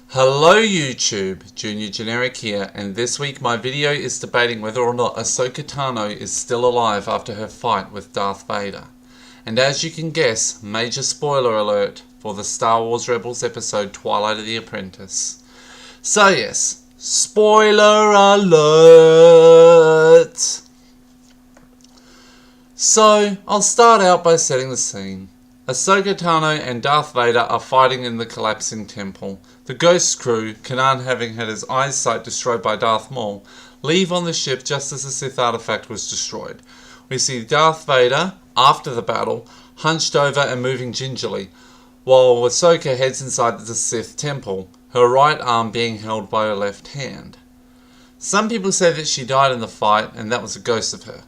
Hello YouTube, Junior Generic here, and this week my video is debating whether or not Ashoka Tano is still alive after her fight with Darth Vader. And as you can guess, major spoiler alert for the Star Wars Rebels episode Twilight of the Apprentice. So yes, spoiler alert! So, I'll start out by setting the scene. Ashoka Tano and Darth Vader are fighting in the collapsing temple. The Ghost crew, Kanan having had his eyesight destroyed by Darth Maul, leave on the ship just as the Sith artifact was destroyed. We see Darth Vader, after the battle, hunched over and moving gingerly, while Ashoka heads inside the Sith temple, her right arm being held by her left hand. Some people say that she died in the fight and that was a ghost of her.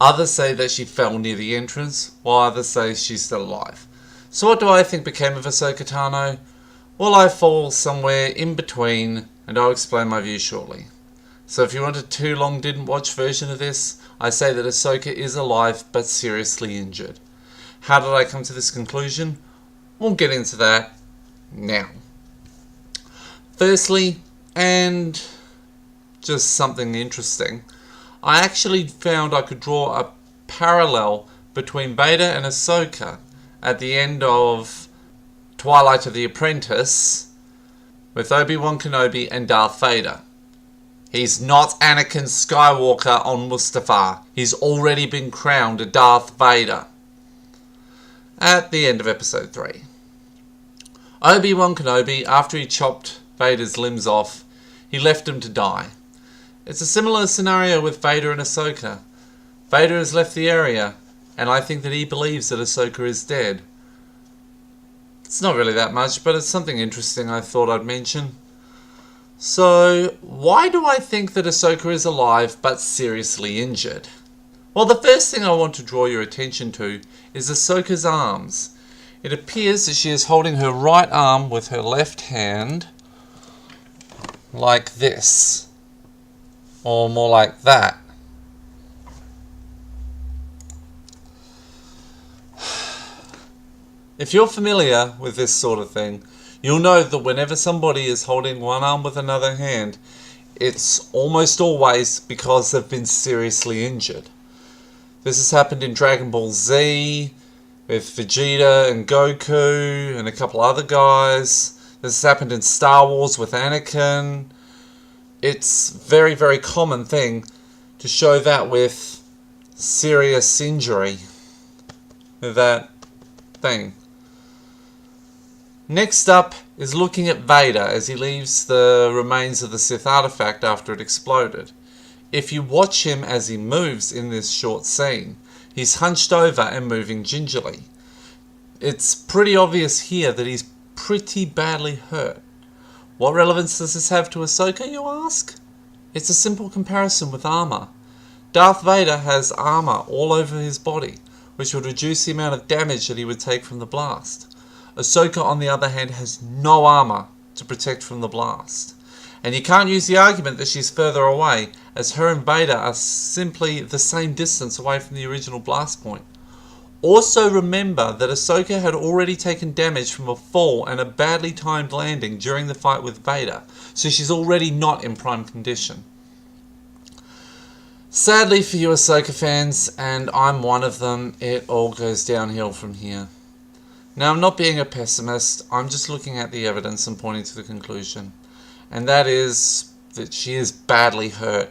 Others say that she fell near the entrance, while others say she's still alive. So what do I think became of Ashoka Tano? Well, I fall somewhere in between, and I'll explain my view shortly. So if you want a too long didn't watch version of this, I say that Ashoka is alive but seriously injured. How did I come to this conclusion? We'll get into that now. Firstly, and just something interesting, I actually found I could draw a parallel between Vader and Ashoka at the end of Twilight of the Apprentice with Obi-Wan Kenobi and Darth Vader. He's not Anakin Skywalker on Mustafar. He's already been crowned a Darth Vader at the end of episode 3. Obi-Wan Kenobi, after he chopped Vader's limbs off, he left him to die. It's a similar scenario with Vader and Ashoka. Vader has left the area, and I think that he believes that Ashoka is dead. It's not really that much, but it's something interesting I thought I'd mention. So, why do I think that Ashoka is alive but seriously injured? Well, the first thing I want to draw your attention to is Ahsoka's arms. It appears that she is holding her right arm with her left hand like this. Or more like that. If you're familiar with this sort of thing, you'll know that whenever somebody is holding one arm with another hand, it's almost always because they've been seriously injured. This has happened in Dragon Ball Z, with Vegeta and Goku, and a couple other guys. This has happened in Star Wars with Anakin. It's a very, very common thing to show that with serious injury. With that thing. Next up is looking at Vader as he leaves the remains of the Sith artifact after it exploded. If you watch him as he moves in this short scene, he's hunched over and moving gingerly. It's pretty obvious here that he's pretty badly hurt. What relevance does this have to Ahsoka, you ask? It's a simple comparison with armor. Darth Vader has armor all over his body, which would reduce the amount of damage that he would take from the blast. Ahsoka, on the other hand, has no armor to protect from the blast. And you can't use the argument that she's further away, as her and Vader are simply the same distance away from the original blast point. Also remember that Ahsoka had already taken damage from a fall and a badly timed landing during the fight with Vader, so she's already not in prime condition. Sadly for you Ahsoka fans, and I'm one of them, it all goes downhill from here. Now, I'm not being a pessimist, I'm just looking at the evidence and pointing to the conclusion. And that is that she is badly hurt.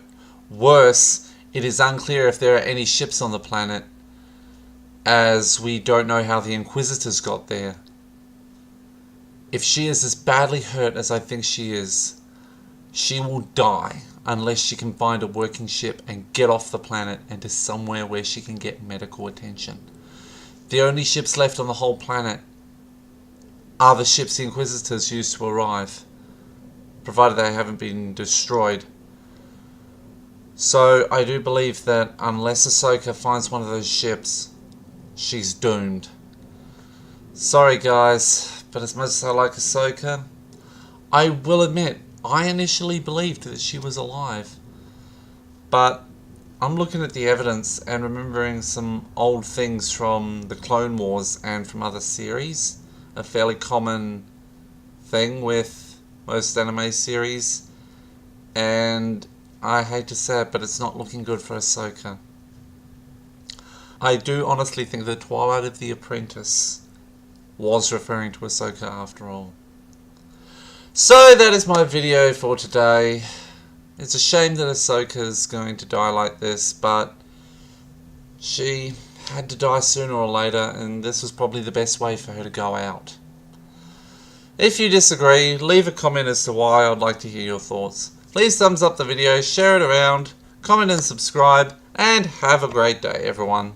Worse, it is unclear if there are any ships on the planet, as we don't know how the Inquisitors got there. If she is as badly hurt as I think she is, she will die unless she can find a working ship and get off the planet and to somewhere where she can get medical attention. The only ships left on the whole planet are the ships the Inquisitors used to arrive, provided they haven't been destroyed. So I do believe that unless Ahsoka finds one of those ships, she's doomed. Sorry guys, but as much as I like Ahsoka, I will admit, I initially believed that she was alive. But I'm looking at the evidence and remembering some old things from the Clone Wars and from other series. A fairly common thing with most anime series, and I hate to say it, but it's not looking good for Ahsoka. I do honestly think the Twilight of the Apprentice was referring to Ahsoka after all. So that is my video for today. It's a shame that Ahsoka's going to die like this, but she had to die sooner or later, and this was probably the best way for her to go out. If you disagree, leave a comment as to why. I'd like to hear your thoughts. Please thumbs up the video, share it around, comment and subscribe, and have a great day, everyone.